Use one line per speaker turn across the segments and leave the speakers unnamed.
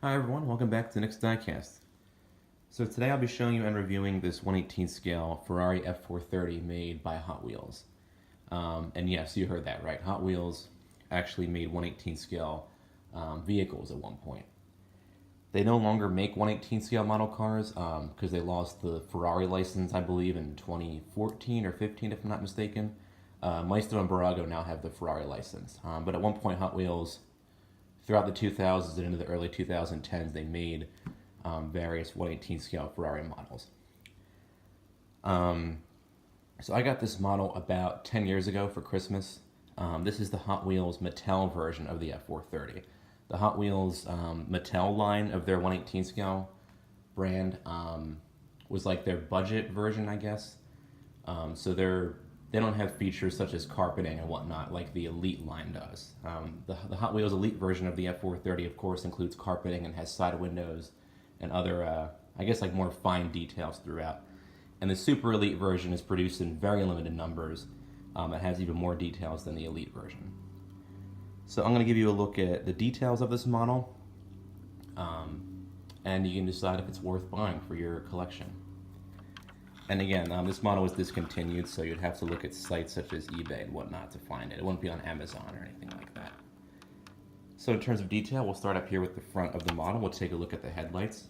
Hi everyone, welcome back to the next Diecast. So today I'll be showing you and reviewing this 1/18 scale Ferrari F430 made by Hot Wheels. And yes, you heard that right. Hot Wheels actually made 1/18 scale vehicles at one point. They no longer make 1/18 scale model cars because they lost the Ferrari license, I believe, in 2014 or 15, if I'm not mistaken. Maisto and Barago now have the Ferrari license. But at one point, Hot Wheels, throughout the 2000s and into the early 2010s, they made various 1/18 scale Ferrari models. So I got this model about 10 years ago for Christmas. This is the Hot Wheels Mattel version of the F430. The Hot Wheels Mattel line of their 1/18 scale brand was like their budget version, I guess. So they don't have features such as carpeting and whatnot like the Elite line does. The Hot Wheels Elite version of the F430, of course, includes carpeting and has side windows and other, I guess, like more fine details throughout. And the Super Elite version is produced in very limited numbers. It has even more details than the Elite version. So I'm going to give you a look at the details of this model, and you can decide if it's worth buying for your collection. And again, this model was discontinued, so you'd have to look at sites such as eBay and whatnot to find it. It wouldn't be on Amazon or anything like that. So in terms of detail, we'll start up here with the front of the model. We'll take a look at the headlights.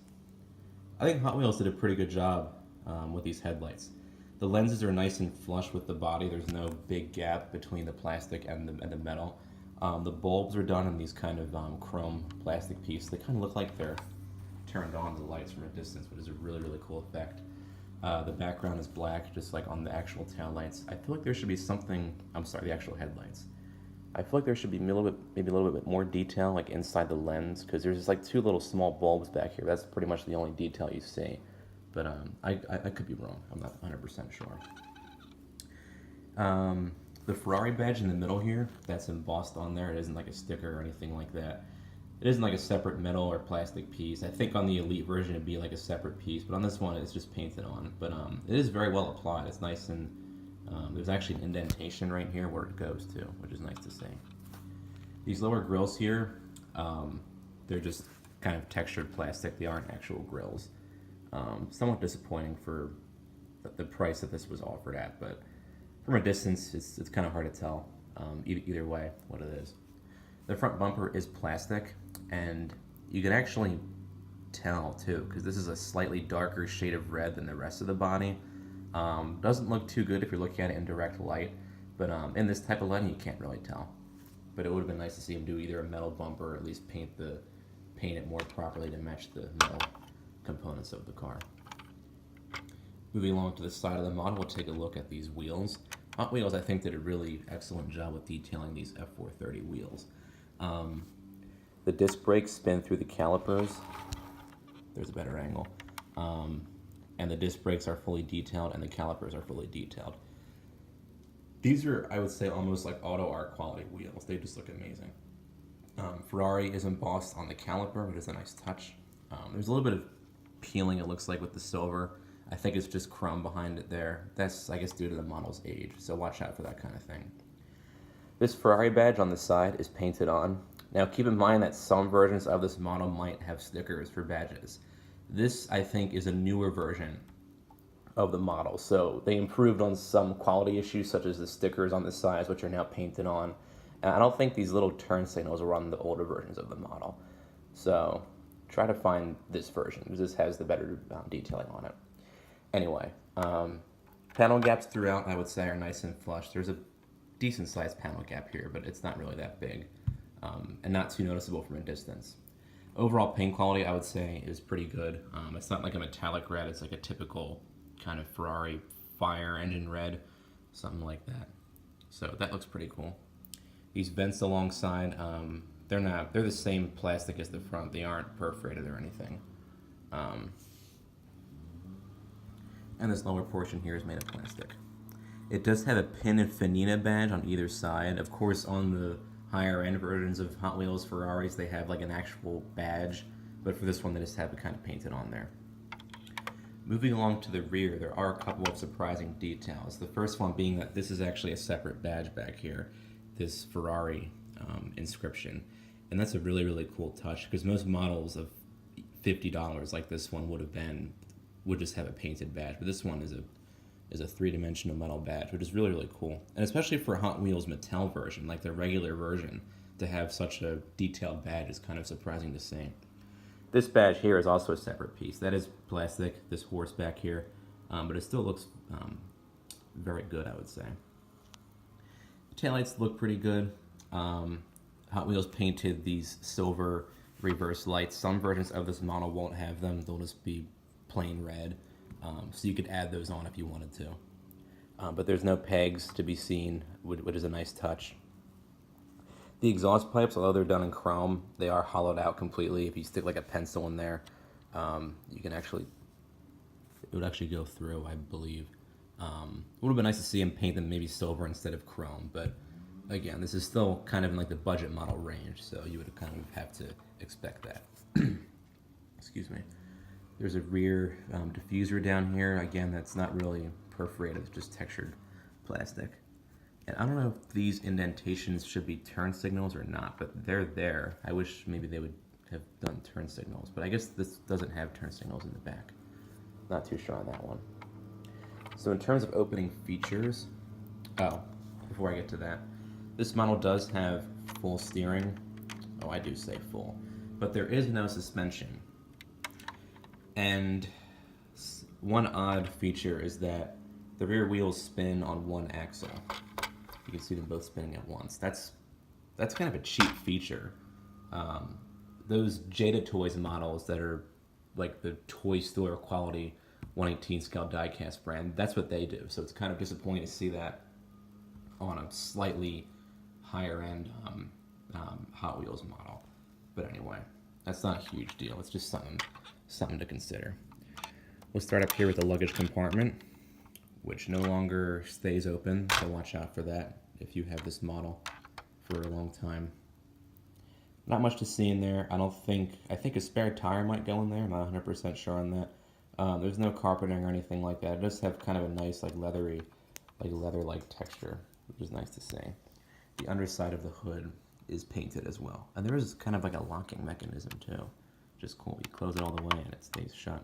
I think Hot Wheels did a pretty good job with these headlights. The lenses are nice and flush with the body. There's no big gap between the plastic and the metal. The bulbs are done in these kind of chrome plastic pieces. They kind of look like they're turned on the lights from a distance, which is a really, really cool effect. The background is black, just like on the actual tail lights. I feel like there should be something, I'm sorry, the actual headlights. I feel like there should be maybe a little bit more detail, like inside the lens, because there's just like two little small bulbs back here. That's pretty much the only detail you see. But I could be wrong. I'm not 100% sure. The Ferrari badge in the middle here, that's embossed on there. It isn't like a sticker or anything like that. It isn't like a separate metal or plastic piece. I think on the Elite version it'd be like a separate piece, but on this one it's just painted on. But it is very well applied. It's nice, and there's actually an indentation right here where it goes to, which is nice to see. These lower grills here, they're just kind of textured plastic. They aren't actual grills. Somewhat disappointing for the price that this was offered at, but from a distance it's kind of hard to tell either way what it is. The front bumper is plastic, and you can actually tell too, because this is a slightly darker shade of red than the rest of the body. Doesn't look too good if you're looking at it in direct light, but in this type of lighting you can't really tell. But it would have been nice to see him do either a metal bumper or at least paint it more properly to match the metal components of the car. Moving along to the side of the model, we'll take a look at these wheels. Hot Wheels, I think, did a really excellent job with detailing these F430 wheels. The disc brakes spin through the calipers. There's a better angle. And the disc brakes are fully detailed, and the calipers are fully detailed. These are, I would say, almost like auto art quality wheels. They just look amazing. Ferrari is embossed on the caliper, which is a nice touch. There's a little bit of peeling, it looks like, with the silver. I think it's just chrome behind it there. That's, I guess, due to the model's age, so watch out for that kind of thing. This Ferrari badge on the side is painted on. Now keep in mind that some versions of this model might have stickers for badges. This, I think, is a newer version of the model, so they improved on some quality issues such as the stickers on the sides, which are now painted on. And I don't think these little turn signals were on the older versions of the model. So try to find this version, because this has the better detailing on it. Anyway, panel gaps throughout, I would say, are nice and flush. There's a decent sized panel gap here, but it's not really that big, and not too noticeable from a distance. Overall paint quality, I would say, is pretty good. It's not like a metallic red, it's like a typical kind of Ferrari fire engine red, something like that. So that looks pretty cool. These vents alongside, they're the same plastic as the front. They aren't perforated or anything. And this lower portion here is made of plastic. It does have a Pin and Fanina badge on either side. Of course, on the higher end versions of Hot Wheels Ferraris, they have like an actual badge, but for this one, they just have it kind of painted on there. Moving along to the rear, there are a couple of surprising details. The first one being that this is actually a separate badge back here, this Ferrari inscription. And that's a really, really cool touch, because most models of $50 like this one would have been, would just have a painted badge. But this one is a three-dimensional metal badge, which is really, really cool. And especially for Hot Wheels Mattel version, like their regular version, to have such a detailed badge is kind of surprising to see. This badge here is also a separate piece. That is plastic, this horse back here, but it still looks very good, I would say. The taillights look pretty good. Hot Wheels painted these silver reverse lights. Some versions of this model won't have them. They'll just be plain red. So you could add those on if you wanted to. But there's no pegs to be seen, which is a nice touch. The exhaust pipes, although they're done in chrome, they are hollowed out completely. If you stick like a pencil in there, you can actually, it would actually go through, I believe. It would have been nice to see them paint them maybe silver instead of chrome, but again, this is still kind of in like the budget model range, so you would kind of have to expect that. Excuse me. There's a rear diffuser down here. Again, that's not really perforated, it's just textured plastic. And I don't know if these indentations should be turn signals or not, but they're there. I wish maybe they would have done turn signals, but I guess this doesn't have turn signals in the back. Not too sure on that one. So in terms of opening features, before I get to that, this model does have full steering. Oh, I do say full, but there is no suspension. And one odd feature is that the rear wheels spin on one axle. You can see them both spinning at once. That's kind of a cheap feature. Those Jada Toys models that are like the toy store quality 1/18 scale diecast brand, that's what they do. So it's kind of disappointing to see that on a slightly higher end Hot Wheels model. But anyway, that's not a huge deal. It's just something to consider. We'll start up here with the luggage compartment, which no longer stays open, so watch out for that if you have this model for a long time. Not much to see in there. I think a spare tire might go in there. I'm not 100% sure on that. There's no carpeting or anything like that. It does have kind of a nice leather-like texture, which is nice to see. The underside of the hood is painted as well. And there is kind of like a locking mechanism too, which is cool. You close it all the way and it stays shut.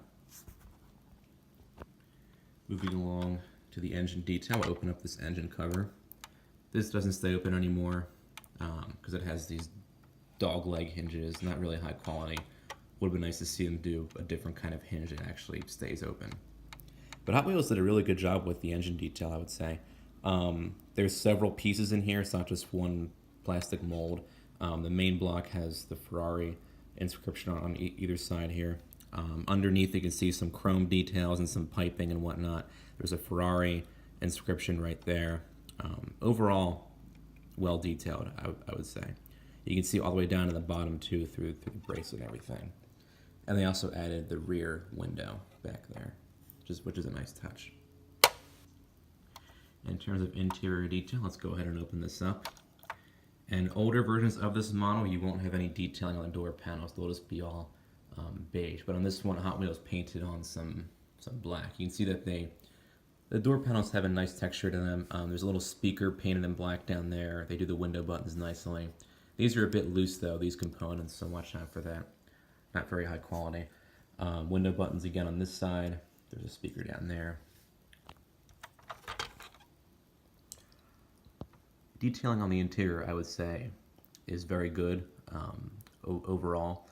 Moving along to the engine detail, we'll open up this engine cover. This doesn't stay open anymore because it has these dog leg hinges, not really high quality. Would have been nice to see them do a different kind of hinge that actually stays open. But Hot Wheels did a really good job with the engine detail, I would say. There's several pieces in here, it's not just one plastic mold. The main block has the Ferrari inscription on either side here. Underneath you can see some chrome details and some piping and whatnot. There's a Ferrari inscription right there. Overall, well detailed, I would say. You can see all the way down to the bottom too through the bracelet and everything. And they also added the rear window back there, which is a nice touch. In terms of interior detail, let's go ahead and open this up. And older versions of this model, you won't have any detailing on the door panels. They'll just be all beige. But on this one, Hot Wheels painted on some black. You can see that the door panels have a nice texture to them. There's a little speaker painted in black down there. They do the window buttons nicely. These are a bit loose though, these components, so watch out for that. Not very high quality. Window buttons again on this side. There's a speaker down there. Detailing on the interior, I would say, is very good overall.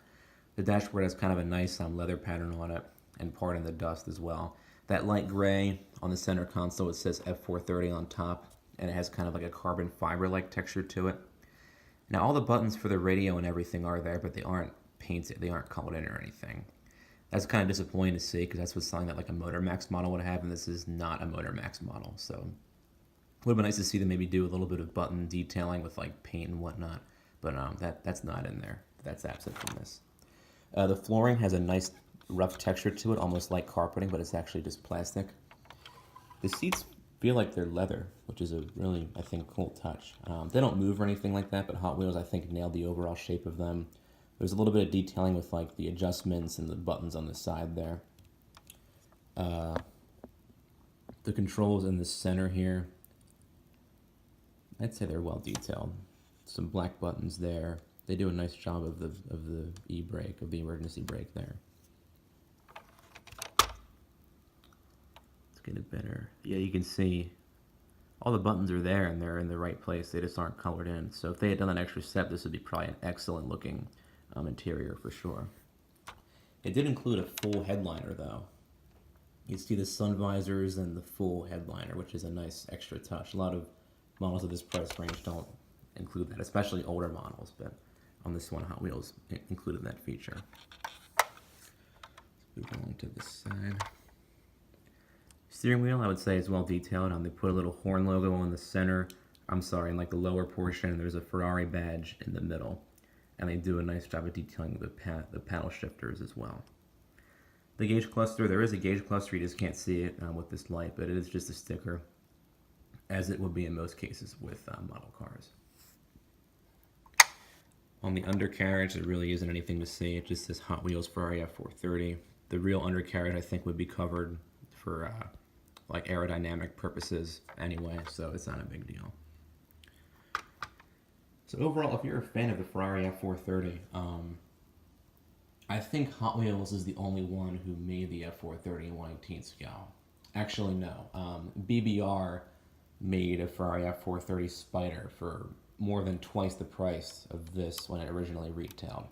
The dashboard has kind of a nice leather pattern on it, and part in the dust as well. That light gray on the center console, it says F430 on top, and it has kind of like a carbon fiber-like texture to it. Now all the buttons for the radio and everything are there, but they aren't painted, they aren't colored in or anything. That's kind of disappointing to see, because that's what's something that like a Motor Max model would have, and this is not a Motor Max model, so it would have been nice to see them maybe do a little bit of button detailing with like paint and whatnot, but that's not in there. That's absent from this. The flooring has a nice rough texture to it, almost like carpeting, but it's actually just plastic. The seats feel like they're leather, which is a really, I think, cool touch. They don't move or anything like that, but Hot Wheels, I think, nailed the overall shape of them. There's a little bit of detailing with like the adjustments and the buttons on the side there. The controls in the center here, I'd say they're well detailed. Some black buttons there. They do a nice job of the e-brake, of the emergency brake there. get it better. Yeah, you can see all the buttons are there and they're in the right place. They just aren't colored in. So if they had done an extra step, this would be probably an excellent looking interior for sure. It did include a full headliner though. You see the sun visors and the full headliner, which is a nice extra touch. A lot of models of this price range don't include that, especially older models, but on this one, Hot Wheels included that feature. Let's move along to this side. Steering wheel, I would say, is well detailed. They put a little horn logo on the center. I'm sorry, in like the lower portion, there's a Ferrari badge in the middle. And they do a nice job of detailing the paddle shifters as well. The gauge cluster, there is a gauge cluster, you just can't see it with this light, but it is just a sticker, as it would be in most cases with model cars. On the undercarriage, there really isn't anything to see. It just says Hot Wheels Ferrari F430. The real undercarriage, I think, would be covered for like aerodynamic purposes anyway, so it's not a big deal. So overall, if you're a fan of the Ferrari F430, I think Hot Wheels is the only one who made the F430 in 1/18 scale. Actually, no. BBR made a Ferrari F430 Spider for more than twice the price of this when it originally retailed.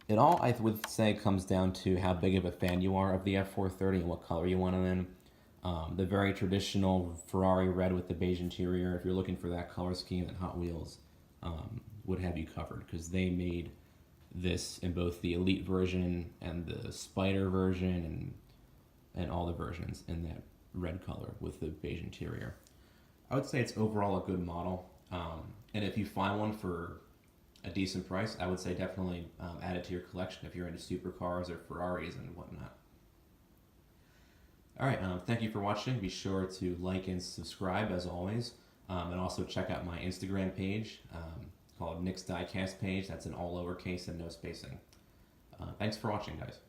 It all, I would say, comes down to how big of a fan you are of the F430 and what color you want it in. The very traditional Ferrari red with the beige interior, if you're looking for that color scheme, then Hot Wheels would have you covered, because they made this in both the Elite version and the Spider version and all the versions in that red color with the beige interior. I would say it's overall a good model, and if you find one for a decent price, I would say definitely add it to your collection if you're into supercars or Ferraris and whatnot. Alright, thank you for watching. Be sure to like and subscribe as always, and also check out my Instagram page called Nick's Diecast page. That's in all lowercase and no spacing. Thanks for watching, guys.